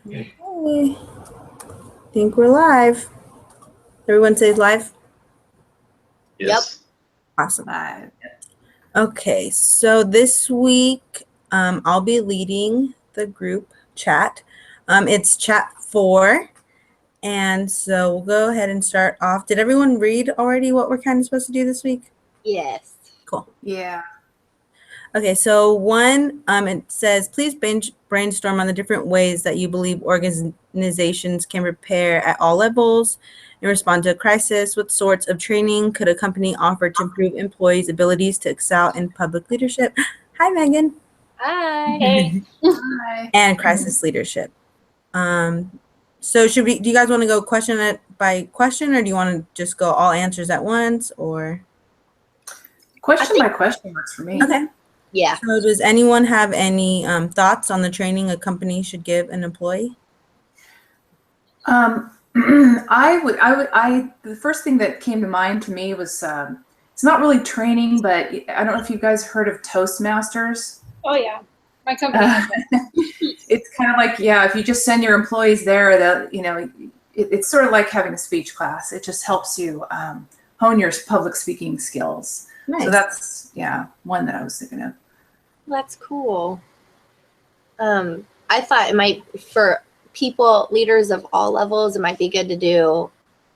Okay. Think we're live. Everyone says live? Yes. Awesome. Okay, so this week I'll be leading the group chat. It's chat 4. And so we'll go ahead and start off. Did everyone read already what we're kind of supposed to do this week? Yes. Cool. Yeah. Okay, so 1, it says, please brainstorm on the different ways that you believe organizations can prepare at all levels and respond to a crisis. What sorts of training could a company offer to improve employees' abilities to excel in public leadership? Hi, Megan. Hi. Hey. Hi. And crisis leadership. So do you guys want to go question by question, or do you want to just go all answers at once, or? Question by question works for me. Okay. Yeah. So does anyone have any thoughts on the training a company should give an employee? The first thing that came to mind to me was, it's not really training, but I don't know if you guys heard of Toastmasters. Oh yeah, my company. It's kind of like, yeah, if you just send your employees there, it's sort of like having a speech class. It just helps you hone your public speaking skills. Nice. So that's, one that I was thinking of. That's cool. I thought it might, for people, leaders of all levels, it might be good to do,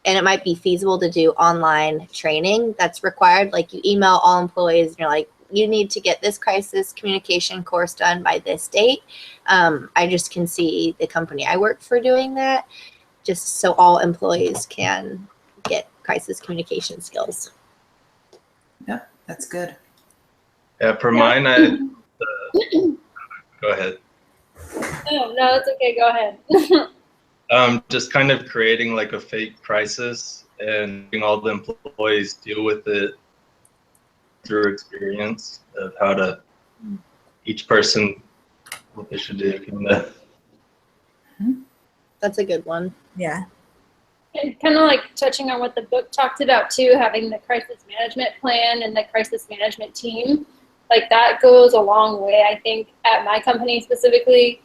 and it might be feasible to do online training that's required. Like you email all employees and you're like, you need to get this crisis communication course done by this date. I just can see the company I work for doing that, just so all employees can get crisis communication skills. Yep, that's good. Yeah, for mine, go ahead. Oh, no, it's okay. Go ahead. Just kind of creating like a fake crisis and having all the employees deal with it through experience of how to, each person, what they should do. That's a good one. Yeah. And kind of like touching on what the book talked about too, having the crisis management plan and the crisis management team, like that goes a long way. I think at my company specifically,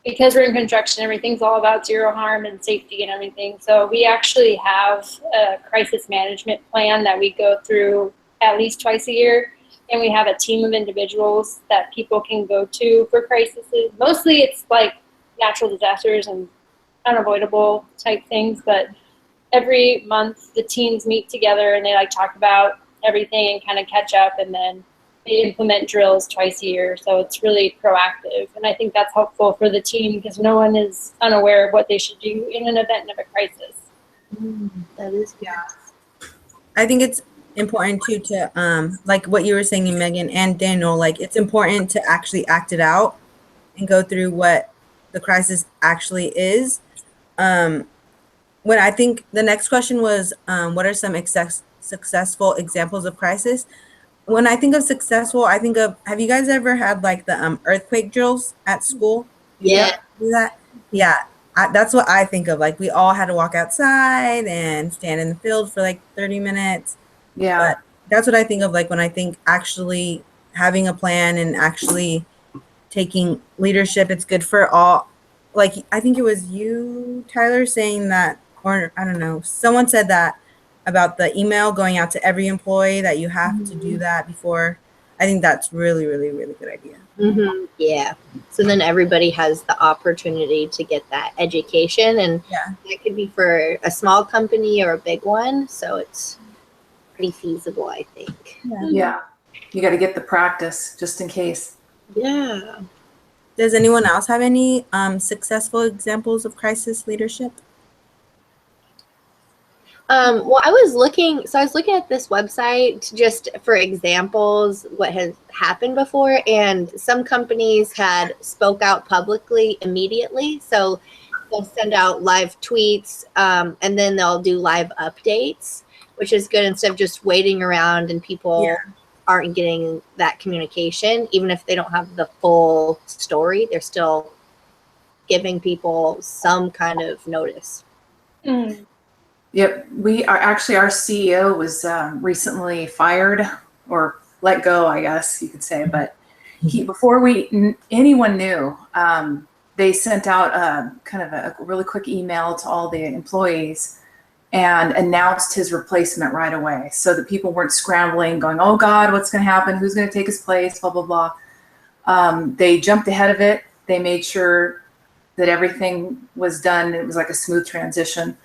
because we're in construction, everything's all about zero harm and safety and everything. So we actually have a crisis management plan that we go through at least twice a year. And we have a team of individuals that people can go to for crises. Mostly it's like natural disasters and unavoidable type things, but every month the teams meet together and they like talk about everything and kind of catch up, and then they implement drills twice a year. So it's really proactive, and I think that's helpful for the team because no one is unaware of what they should do in an event of a crisis. That is good. Yeah. I think it's important too to like what you were saying, Megan and Daniel, like it's important to actually act it out and go through what the crisis actually is. When I think the next question was, what are some successful examples of crisis? When I think of successful, I think of, have you guys ever had like the earthquake drills at school? Yeah. Do that? Yeah. That's what I think of. Like we all had to walk outside and stand in the field for like 30 minutes. Yeah. But that's what I think of, like when I think actually having a plan and actually taking leadership. It's good for all. Like I think it was you, Tyler, saying that, or I don't know, someone said that about the email going out to every employee that you have to do that before. I think that's really, really, really good idea. Mm-hmm. Yeah. So then everybody has the opportunity to get that education, and that could be for a small company or a big one. So it's pretty feasible, I think. Yeah. You got to get the practice just in case. Yeah. Does anyone else have any successful examples of crisis leadership? Well, I was looking at this website just for examples, what has happened before, and some companies had spoke out publicly immediately. So they'll send out live tweets, and then they'll do live updates, which is good instead of just waiting around and people aren't getting that communication. Even if they don't have the full story, they're still giving people some kind of notice. Yep, our CEO was recently fired or let go, I guess you could say. But before anyone knew, they sent out kind of a really quick email to all the employees and announced his replacement right away, so that people weren't scrambling, going, "Oh God, what's going to happen? Who's going to take his place?" Blah blah blah. They jumped ahead of it. They made sure that everything was done. It was like a smooth transition,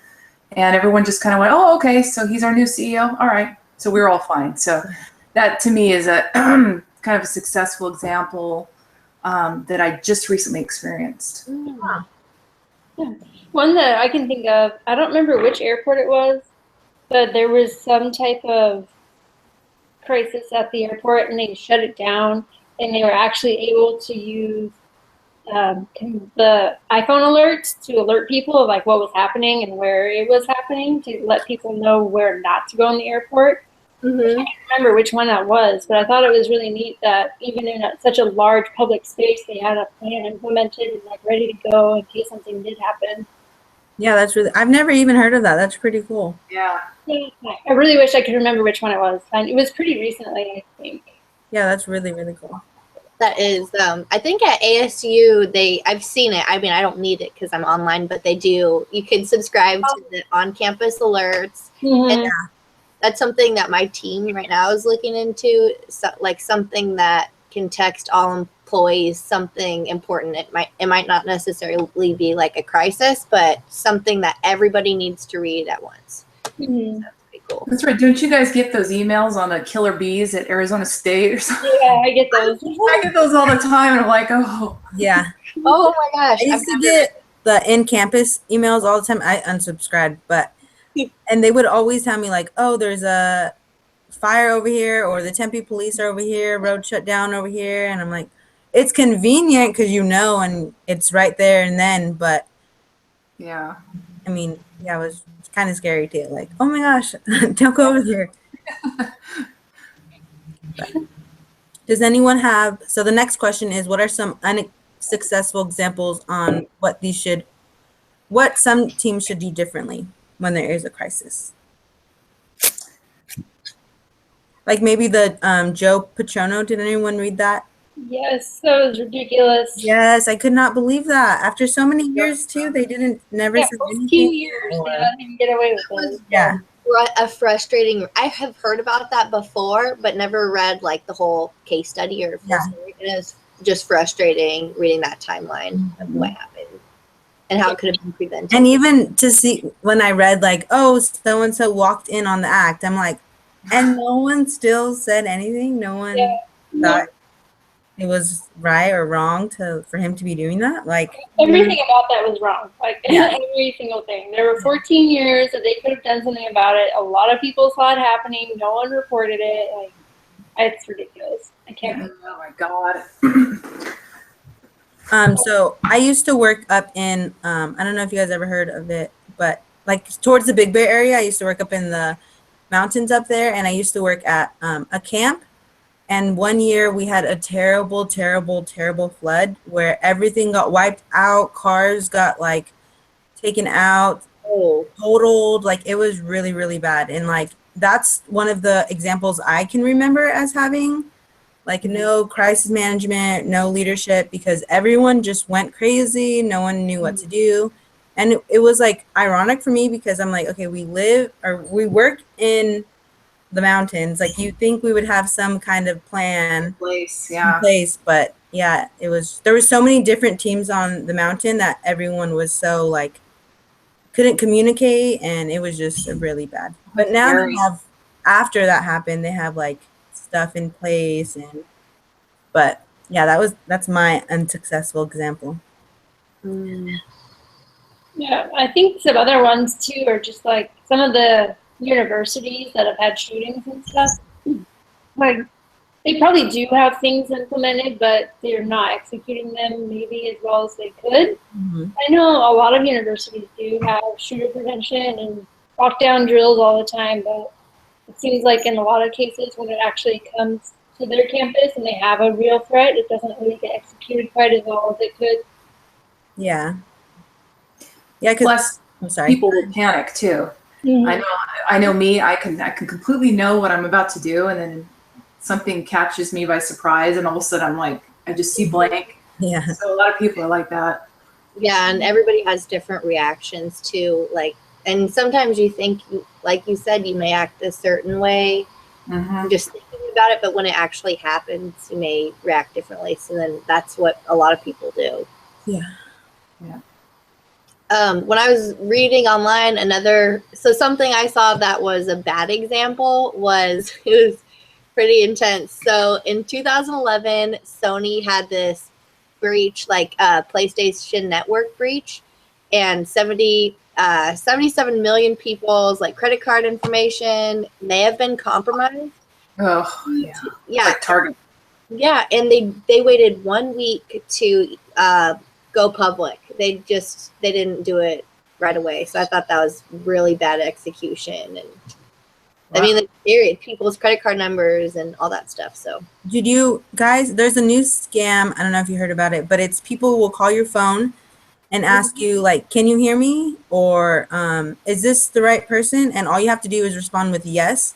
and everyone just kind of went, "Oh, okay, so he's our new CEO. All right." So we were all fine. So that to me is a kind of a successful example that I just recently experienced. One that I can think of, I don't remember which airport it was, but there was some type of crisis at the airport and they shut it down, and they were actually able to use the iPhone alerts to alert people of like what was happening and where it was happening, to let people know where not to go in the airport. I can't remember which one that was, but I thought it was really neat that even in such a large public space, they had a plan implemented and like ready to go in case something did happen. Yeah, that's really, I've never even heard of that. That's pretty cool. Yeah. Yeah, I really wish I could remember which one it was. And it was pretty recently, I think. Yeah, that's really, really cool. That is, I think at ASU, I've seen it. I mean, I don't need it because I'm online, but they do. You can subscribe to the on-campus alerts. And that's something that my team right now is looking into. So, like something that can text all employees something important. It might not necessarily be like a crisis, but something that everybody needs to read at once. That's pretty cool. That's right. Don't you guys get those emails on the killer bees at Arizona State or something? Yeah, I get those. I get those all the time, and I'm like, oh. Yeah. Oh my gosh. I used to get the in-campus emails all the time. I unsubscribed, and they would always tell me like, oh, there's a fire over here, or the Tempe police are over here, road shut down over here. And I'm like, it's convenient because and it's right there and then. But Yeah. I mean, yeah, it was kind of scary too. Like, oh my gosh, don't go over there. Does anyone have, so the next question is, what are some unsuccessful examples on what some teams should do differently when there is a crisis? Like maybe the Joe Patrono, did anyone read that? Yes, that was ridiculous. Yes, I could not believe that. After so many years too, they never Yeah, said for a few anything. years, they let him get away with it. Yeah. A frustrating. I have heard about that before, but never read like the whole case study or full story. It is just frustrating reading that timeline of what happened and how it could have been prevented. And even to see when I read like, oh, so and so walked in on the act, I'm like, and no one still said anything. No one thought it was right or wrong for him to be doing that. Like everything about that was wrong. Like every single thing. There were 14 years that they could have done something about it. A lot of people saw it happening. No one reported it. Like it's ridiculous. I can't. Oh my God. So I used to work up in I don't know if you guys ever heard of it, but like towards the Big Bear area, I used to work up in the mountains up there, and I used to work at a camp. And one year we had a terrible, terrible, terrible flood where everything got wiped out. Cars got like taken out, totaled. Like it was really, really bad. And like that's one of the examples I can remember as having like no crisis management, no leadership, because everyone just went crazy. No one knew what to do. And it was like ironic for me because I'm like, okay, we work in the mountains. Like you think we would have some kind of plan in place, but yeah, there was so many different teams on the mountain that everyone was so like couldn't communicate, and it was just really bad. But now after that happened, they have like stuff in place, but yeah, that's my unsuccessful example. Yeah, I think some other ones too are just like some of the universities that have had shootings and stuff. Like they probably do have things implemented, but they're not executing them maybe as well as they could. I know a lot of universities do have shooter prevention and lockdown drills all the time, but it seems like in a lot of cases when it actually comes to their campus and they have a real threat, it doesn't really get executed quite as well as it could. Yeah. Yeah, Plus, I'm sorry. People will panic too. I know me. I can completely know what I'm about to do, and then something catches me by surprise, and all of a sudden I'm like, I just see blank. Yeah. So a lot of people are like that. Yeah, and everybody has different reactions to like, and sometimes you think, like you said, you may act a certain way Mhm. just thinking about it, but when it actually happens, you may react differently. So then that's what a lot of people do. Yeah. When I was reading online, something I saw that was a bad example was it was pretty intense. So in 2011, Sony had this breach, like PlayStation Network breach, and 77 million people's like credit card information may have been compromised. Oh, yeah. Yeah, Like Target. yeah, and they waited 1 week to go public. They didn't do it right away. So I thought that was really bad execution, and I mean, the people's credit card numbers and all that stuff. So Did you guys, there's a new scam. I don't know if you heard about it, but it's people who will call your phone and ask you like, can you hear me? Or is this the right person? And all you have to do is respond with yes.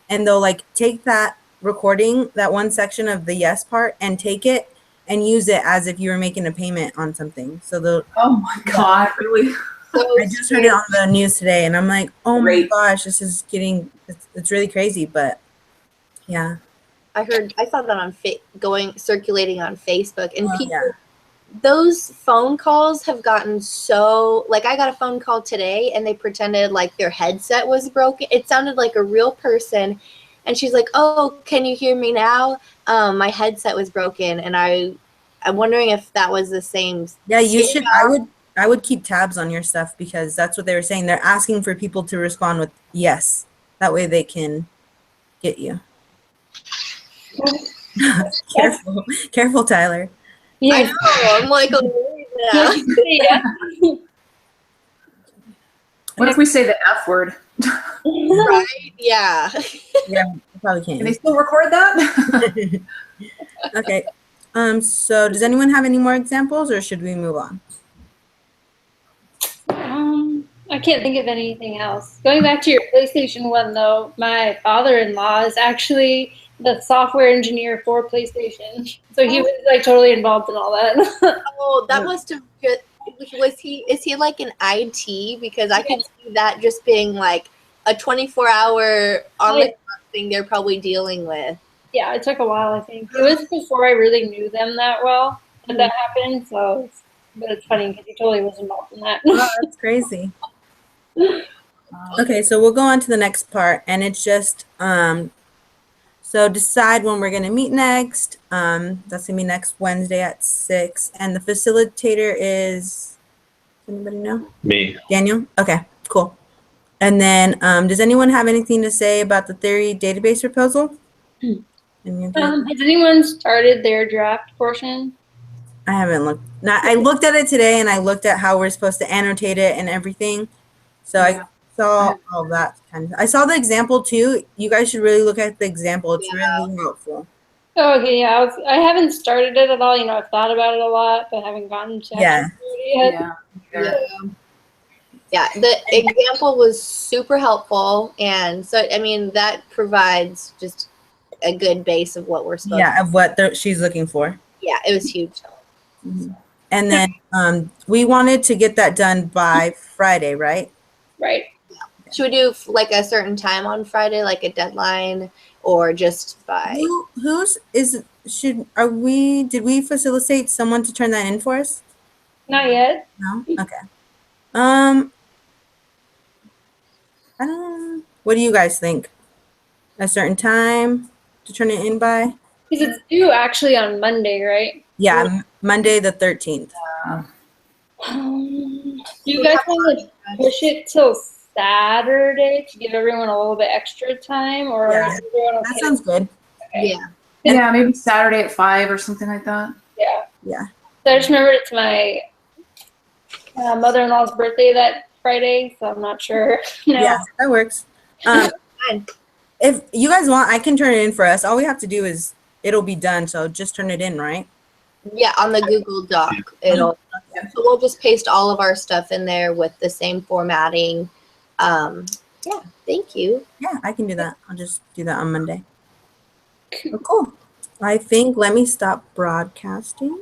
And they'll like take that recording, that one section of the yes part, and take it and use it as if you were making a payment on something. So they'll, Oh my God, really? so I just heard it on the news today and I'm like, oh my Great. gosh, this is getting, it's really crazy, but yeah. I saw that on circulating on Facebook, and Oh, people, yeah. those phone calls have gotten so, like, I got a phone call today and they pretended like their headset was broken. It sounded like a real person, and she's like, oh, can you hear me now? My headset was broken, and I'm wondering if that was the same. Yeah, you scam. should. I would keep tabs on your stuff because that's what they were saying. They're asking for people to respond with yes. That way they can get you. Careful, careful, Tyler. I Yeah. know. I'm like, now. Yeah. What if we say the F word? Right? Yeah. Yeah, you probably Can they can't. still record that? Okay. So does anyone have any more examples, or should we move on? I can't think of anything else. Going back to your PlayStation one, though, my father-in-law is actually the software engineer for PlayStation, so he was like totally involved in all that. Oh, that must have just, is he like an IT? Because I could see that just being like a 24-hour on the clock thing they're probably dealing with. Yeah, it took a while. I think it was before I really knew them that well that happened. So, but it's funny because he totally was involved in that. Oh, that's crazy. Okay, so we'll go on to the next part, and it's just so decide when we're gonna meet next. That's gonna be next Wednesday at 6, and the facilitator is, does anybody know? Me. Daniel? Okay, cool. And then does anyone have anything to say about the theory database proposal? Any of you? Has anyone started their draft portion? I haven't looked. I looked at it today, and I looked at how we're supposed to annotate it and everything. So Yeah. I saw all that kind of. I saw the example too. You guys should really look at the example. It's really helpful. Oh, okay, yeah. I haven't started it at all. You know, I've thought about it a lot, but haven't gotten to Yeah. actually do it yet. Yeah. Yeah, the example was super helpful, and so I mean that provides just a good base of what we're supposed. Yeah, of what she's looking for. Yeah, it was huge. And then we wanted to get that done by Friday, right? Right. Should we do like a certain time on Friday, like a deadline, or just by? Did we facilitate someone to turn that in for us? Not yet. No? Okay. I don't, what do you guys think? A certain time to turn it in by? Because it's due actually on Monday, right? Yeah, Monday the 13th. Do you guys want to push it till Saturday to give everyone a little bit extra time, or Yeah, is everyone okay? That sounds good. Okay. Yeah. Yeah, maybe Saturday at 5 or something like that. Yeah. Yeah. So I just remembered it's my mother-in-law's birthday that Friday, so I'm not sure. You know. Yeah, that works. Fine. If you guys want, I can turn it in for us. All we have to do is it'll be done. So just turn it in, right? Yeah, on the Google Doc, so we'll just paste all of our stuff in there with the same formatting. Yeah, thank you. Yeah, I can do that. I'll just do that on Monday. Oh, cool. I think, let me stop broadcasting.